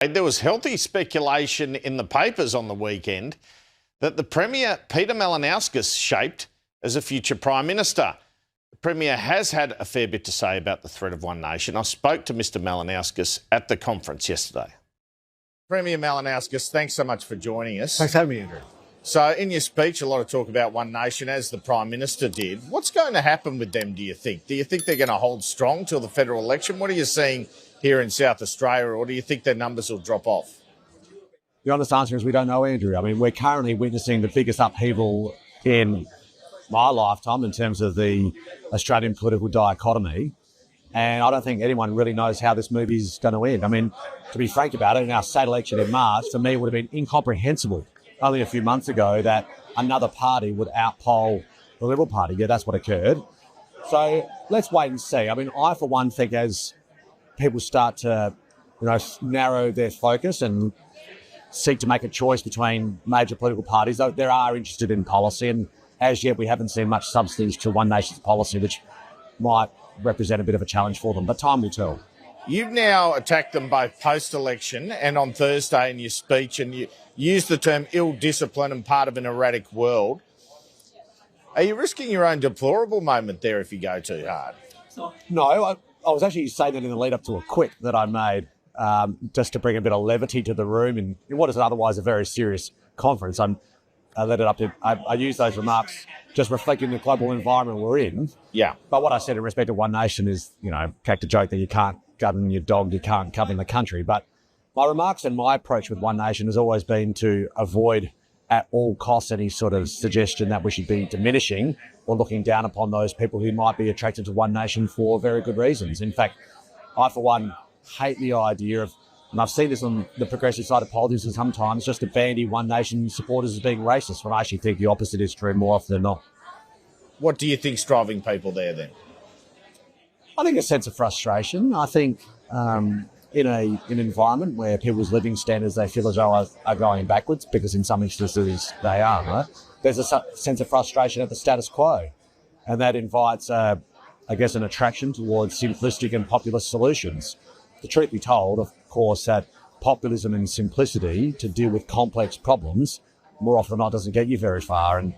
There was healthy speculation in the papers on the weekend that the Premier, Peter Malinauskas, shaped as a future Prime Minister. The Premier has had a fair bit to say about the threat of One Nation. I spoke to Mr Malinauskas at the conference yesterday. Premier Malinauskas, thanks so much for joining us. Thanks for having me, Andrew. So in your speech, a lot of talk about One Nation, as the Prime Minister did. What's going to happen with them, do you think? Do you think they're going to hold strong till the federal election? What are you seeing here in South Australia, or do you think their numbers will drop off? The honest answer is we don't know, Andrew. I mean, we're currently witnessing the biggest upheaval in my lifetime in terms of the Australian political dichotomy. And I don't think anyone really knows how this movie is going to end. I mean, to be frank about it, in our state election in March, for me, it would have been incomprehensible only a few months ago that another party would outpoll the Liberal Party. Yeah, that's what occurred. So let's wait and see. I mean, I, for one, think as people start to, narrow their focus and seek to make a choice between major political parties, though they are interested in policy, and as yet we haven't seen much substance to One Nation's policy, which might represent a bit of a challenge for them, but time will tell. You've now attacked them both post-election and on Thursday in your speech, and you used the term ill-discipline and part of an erratic world. Are you risking your own deplorable moment there if you go too hard? No, I was actually saying that in the lead-up to a quip that I made, just to bring a bit of levity to the room in what is otherwise a very serious conference. I use those remarks just reflecting the global environment we're in. Yeah. But what I said in respect to One Nation is, cracked a joke that you can't govern your dog, you can't govern the country. But my remarks and my approach with One Nation has always been to avoid at all costs any sort of suggestion that we should be diminishing or looking down upon those people who might be attracted to One Nation for very good reasons. In fact, I, for one, hate the idea of, and I've seen this on the progressive side of politics and sometimes, just to bandy One Nation supporters as being racist, when I actually think the opposite is true more often than not. What do you think's driving people there then? I think a sense of frustration. I think in an environment where people's living standards they feel as though are going backwards, because in some instances they are, right? There's a sense of frustration at the status quo, and that invites, an attraction towards simplistic and populist solutions. The truth be told, of course, that populism and simplicity to deal with complex problems more often than not doesn't get you very far, and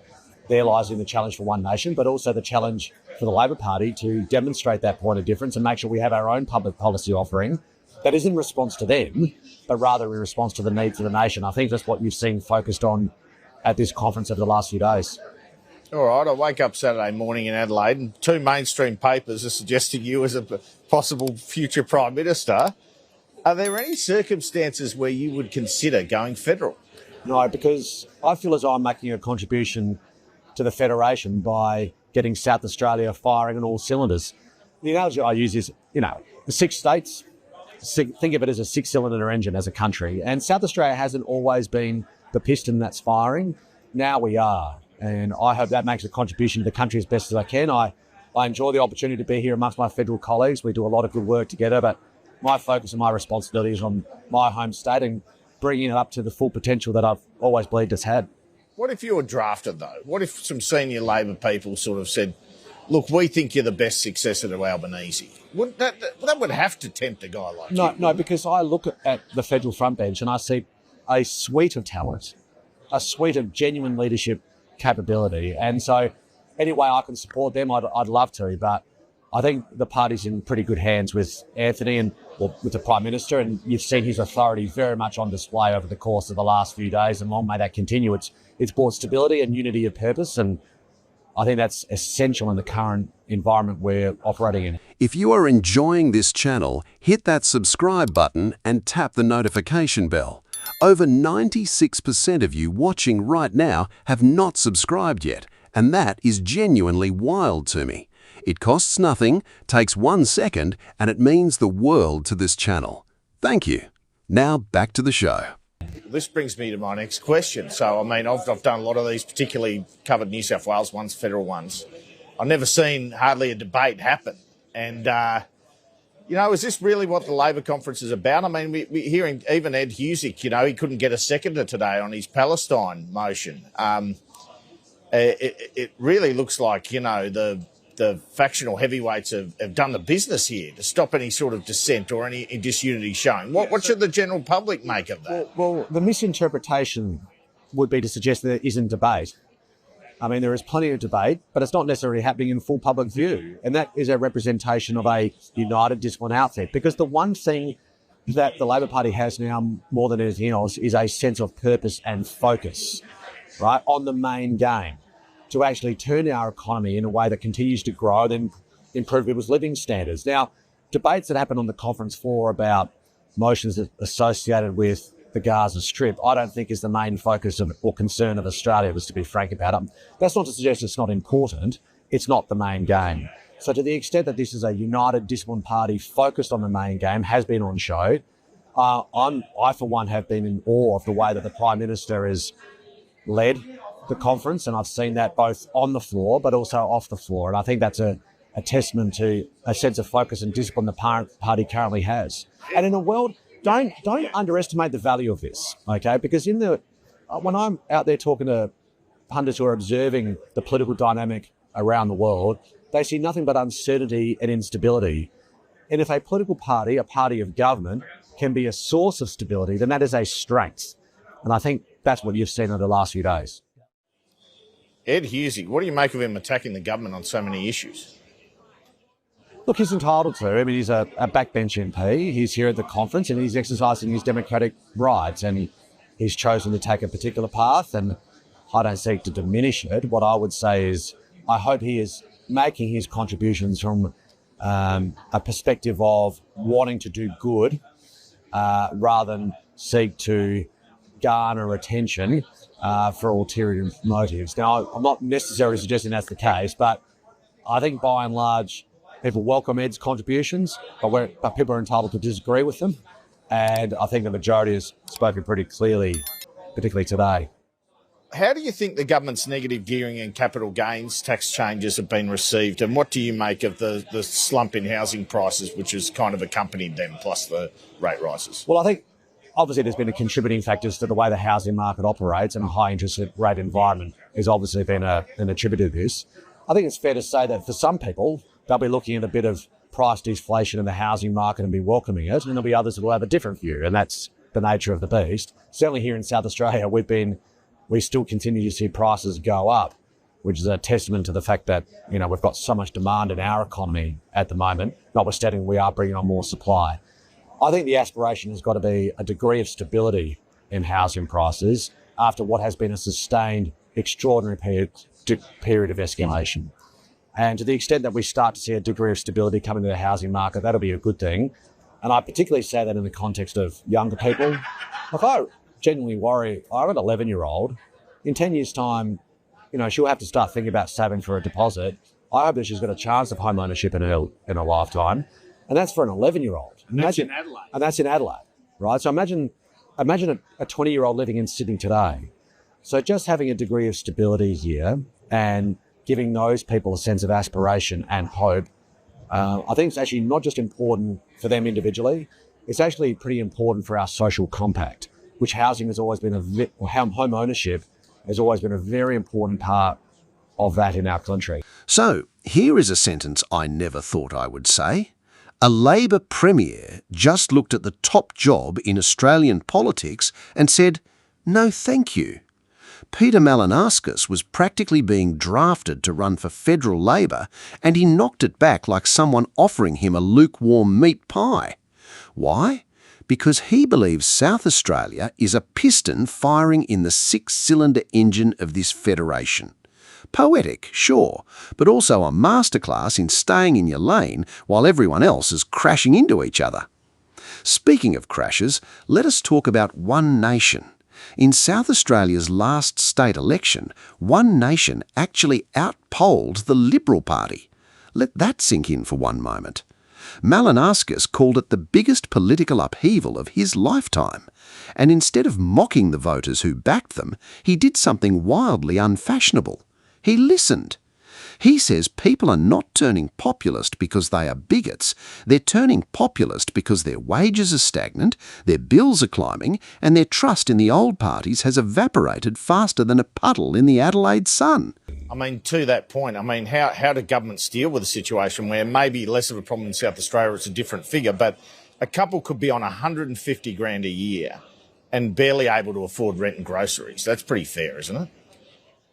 there lies in the challenge for One Nation, but also the challenge for the Labor Party to demonstrate that point of difference and make sure we have our own public policy offering that is in response to them, but rather in response to the needs of the nation. I think that's what you've seen focused on at this conference over the last few days. All right, I wake up Saturday morning in Adelaide and two mainstream papers are suggesting you as a possible future Prime Minister. Are there any circumstances where you would consider going federal? No, because I feel as though I'm making a contribution to the Federation by getting South Australia firing on all cylinders. The analogy I use is, the 6 states, think of it as a 6-cylinder engine as a country. And South Australia hasn't always been the piston that's firing. Now we are. And I hope that makes a contribution to the country as best as I can. I enjoy the opportunity to be here amongst my federal colleagues. We do a lot of good work together, but my focus and my responsibility is on my home state and bringing it up to the full potential that I've always believed it's had. What if you were drafted, though? What if some senior Labor people sort of said, look, we think you're the best successor to Albanese? That would have to tempt a guy like you. No, because I look at the federal front bench and I see a suite of talent, a suite of genuine leadership capability. And so any way I can support them, I'd love to. But I think the party's in pretty good hands with Anthony and with the Prime Minister, and you've seen his authority very much on display over the course of the last few days, and long may that continue. It's brought stability and unity of purpose, and I think that's essential in the current environment we're operating in. If you are enjoying this channel, hit that subscribe button and tap the notification bell. Over 96% of you watching right now have not subscribed yet, and that is genuinely wild to me. It costs nothing, takes 1 second, and it means the world to this channel. Thank you. Now back to the show. This brings me to my next question. So, I mean, I've done a lot of these, particularly covered New South Wales ones, federal ones. I've never seen hardly a debate happen. And, is this really what the Labor conference is about? I mean, we're hearing even Ed Husick, he couldn't get a seconder today on his Palestine motion. It really looks like, the the factional heavyweights have done the business here to stop any sort of dissent or any disunity shown. What should the general public make of that? Well, the misinterpretation would be to suggest that there isn't debate. I mean, there is plenty of debate, but it's not necessarily happening in full public view. And that is a representation of a united, disciplined outfit. Because the one thing that the Labor Party has now more than anything else is a sense of purpose and focus, right, on the main game, to actually turn our economy in a way that continues to grow and improve people's living standards. Now, debates that happen on the conference floor about motions associated with the Gaza Strip, I don't think is the main focus of or concern of Australia, was to be frank about it. That's not to suggest it's not important. It's not the main game. So to the extent that this is a united, disciplined party focused on the main game, has been on show, I for one have been in awe of the way that the Prime Minister has led the conference, and I've seen that both on the floor but also off the floor. And I think that's a testament to a sense of focus and discipline the party currently has. And in a world, don't underestimate the value of this, okay? Because when I'm out there talking to pundits who are observing the political dynamic around the world, they see nothing but uncertainty and instability. And if a political party, a party of government, can be a source of stability, then that is a strength. And I think that's what you've seen over the last few days. Ed Husey, what do you make of him attacking the government on so many issues? Look, he's entitled to. I mean, he's a backbench MP. He's here at the conference and he's exercising his democratic rights, and he's chosen to take a particular path, and I don't seek to diminish it. What I would say is I hope he is making his contributions from a perspective of wanting to do good rather than seek to garner attention for ulterior motives. Now, I'm not necessarily suggesting that's the case, but I think by and large, people welcome Ed's contributions, but people are entitled to disagree with them. And I think the majority has spoken pretty clearly, particularly today. How do you think the government's negative gearing and capital gains tax changes have been received, and what do you make of the slump in housing prices, which has kind of accompanied them, plus the rate rises? Well, I think obviously there's been a contributing factors to the way the housing market operates, and a high interest rate environment has obviously been an attributed to this. I think it's fair to say that for some people, they'll be looking at a bit of price deflation in the housing market and be welcoming it, and there'll be others who will have a different view, and that's the nature of the beast. Certainly here in South Australia, we still continue to see prices go up, which is a testament to the fact that, you know, we've got so much demand in our economy at the moment, notwithstanding we are bringing on more supply. I think the aspiration has got to be a degree of stability in housing prices after what has been a sustained, extraordinary period of escalation. And to the extent that we start to see a degree of stability come into the housing market, that'll be a good thing. And I particularly say that in the context of younger people. Look, I genuinely worry, I've got an 11-year-old. In 10 years' time, you know, she'll have to start thinking about saving for a deposit. I hope that she's got a chance of home ownership in her lifetime. And that's for an 11-year-old. And that's in Adelaide. And that's in Adelaide, right? So imagine a 20-year-old living in Sydney today. So just having a degree of stability here and giving those people a sense of aspiration and hope, I think it's actually not just important for them individually, it's actually pretty important for our social compact, which housing has always been home ownership has always been a very important part of that in our country. So, here is a sentence I never thought I would say. A Labor Premier just looked at the top job in Australian politics and said, "No thank you." Peter Malinauskas was practically being drafted to run for federal Labor, and he knocked it back like someone offering him a lukewarm meat pie. Why? Because he believes South Australia is a piston firing in the 6-cylinder engine of this federation. Poetic, sure, but also a masterclass in staying in your lane while everyone else is crashing into each other. Speaking of crashes, let us talk about One Nation. In South Australia's last state election, One Nation actually outpolled the Liberal Party. Let that sink in for one moment. Malinauskas called it the biggest political upheaval of his lifetime, and instead of mocking the voters who backed them, he did something wildly unfashionable. He listened. He says people are not turning populist because they are bigots. They're turning populist because their wages are stagnant, their bills are climbing, and their trust in the old parties has evaporated faster than a puddle in the Adelaide sun. I mean, to that point, I mean, how do governments deal with a situation where maybe less of a problem in South Australia, it's a different figure, but a couple could be on 150 grand a year and barely able to afford rent and groceries? That's pretty fair, isn't it?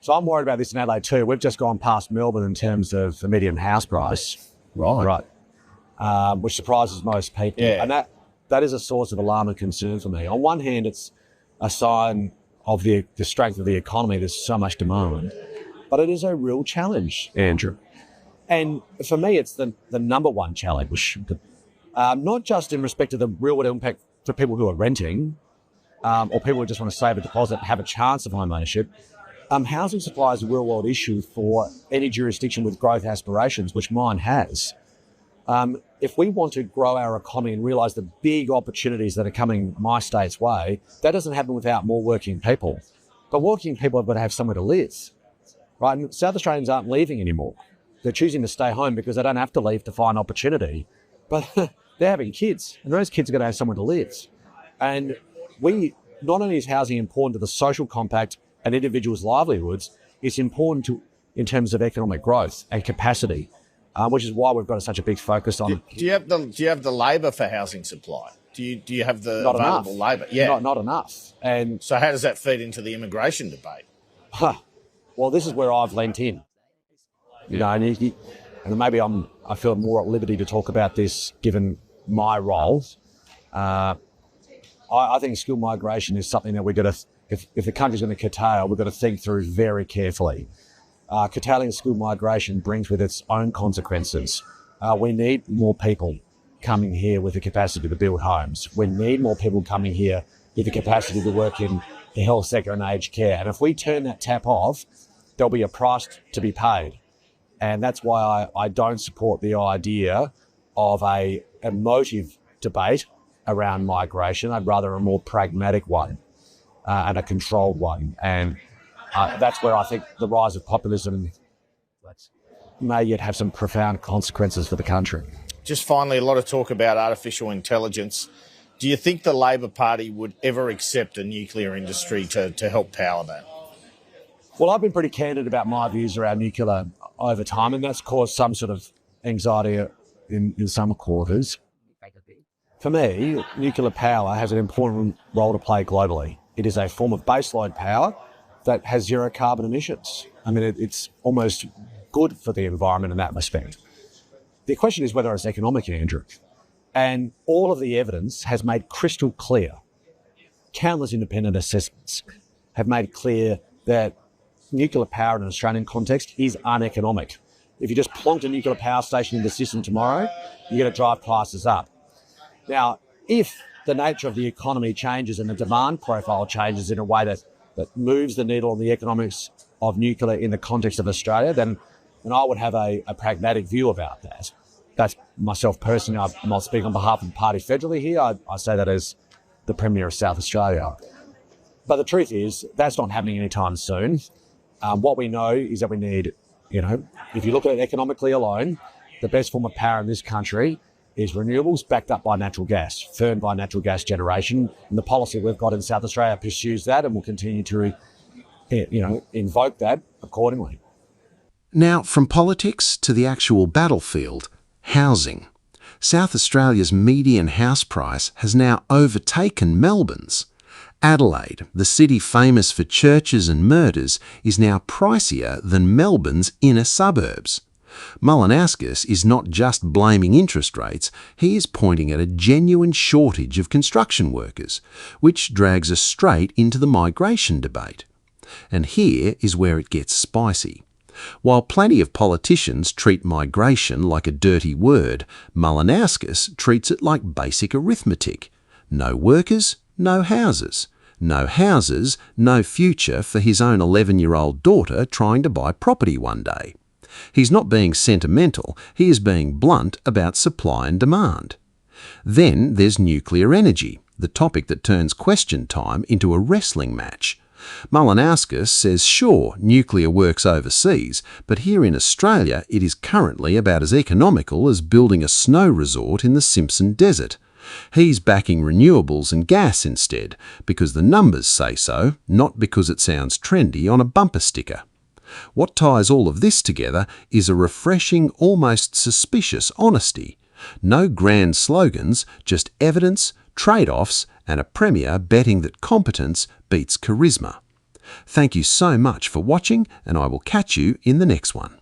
So I'm worried about this in Adelaide too. We've just gone past Melbourne in terms of the median house price. Right. Which surprises most people. Yeah. And that is a source of alarm and concern for me. On one hand, it's a sign of the strength of the economy. There's so much demand. But it is a real challenge, Andrew. And for me, it's the number one challenge. Not just in respect to the real-world impact for people who are renting, or people who just want to save a deposit and have a chance of home ownership. Housing supply is a real-world issue for any jurisdiction with growth aspirations, which mine has. If we want to grow our economy and realise the big opportunities that are coming my state's way, that doesn't happen without more working people. But working people have got to have somewhere to live, right? And South Australians aren't leaving anymore. They're choosing to stay home because they don't have to leave to find opportunity. But they're having kids, and those kids are going to have somewhere to live. And not only is housing important to the social compact and individuals' livelihoods, it's important in terms of economic growth and capacity, which is why we've got such a big focus on. Do you have the labour for housing supply? Do you have the available labour? Yeah, not enough. And so how does that feed into the immigration debate? Well, this is where I've lent in. You know, and maybe I feel more at liberty to talk about this given my role. I think skilled migration is something that we've got to. If the country's going to curtail, we've got to think through very carefully. Curtailing skilled migration brings with its own consequences. We need more people coming here with the capacity to build homes. We need more people coming here with the capacity to work in the health sector and aged care. And if we turn that tap off, there'll be a price to be paid. And that's why I don't support the idea of a emotive debate around migration. I'd rather a more pragmatic one. And a controlled one. And that's where I think the rise of populism may yet have some profound consequences for the country. Just finally, a lot of talk about artificial intelligence. Do you think the Labor Party would ever accept a nuclear industry to help power that? Well, I've been pretty candid about my views around nuclear over time, and that's caused some sort of anxiety in some quarters. For me, nuclear power has an important role to play globally. It is a form of baseload power that has zero carbon emissions. I mean, it's almost good for the environment in that respect. The question is whether it's economic, Andrew. And all of the evidence has made crystal clear, countless independent assessments have made clear that nuclear power in an Australian context is uneconomic. If you just plonk a nuclear power station in the system tomorrow, you're going to drive prices up. Now, if the nature of the economy changes and the demand profile changes in a way that moves the needle on the economics of nuclear in the context of Australia, then I would have a pragmatic view about that. That's myself personally. I'm not speaking on behalf of the party federally here. I say that as the Premier of South Australia. But the truth is, that's not happening anytime soon. What we know is that we need, if you look at it economically alone, the best form of power in this country is renewables backed up by natural gas, firmed by natural gas generation. And the policy we've got in South Australia pursues that and will continue to, invoke that accordingly. Now, from politics to the actual battlefield, housing. South Australia's median house price has now overtaken Melbourne's. Adelaide, the city famous for churches and murders, is now pricier than Melbourne's inner suburbs. Malinauskas is not just blaming interest rates, he is pointing at a genuine shortage of construction workers, which drags us straight into the migration debate. And here is where it gets spicy. While plenty of politicians treat migration like a dirty word, Malinauskas treats it like basic arithmetic. No workers, no houses. No houses, no future for his own 11-year-old daughter trying to buy property one day. He's not being sentimental, he is being blunt about supply and demand. Then there's nuclear energy, the topic that turns question time into a wrestling match. Malinauskas says sure, nuclear works overseas, but here in Australia it is currently about as economical as building a snow resort in the Simpson Desert. He's backing renewables and gas instead, because the numbers say so, not because it sounds trendy on a bumper sticker. What ties all of this together is a refreshing, almost suspicious honesty. No grand slogans, just evidence, trade-offs, and a premier betting that competence beats charisma. Thank you so much for watching, and I will catch you in the next one.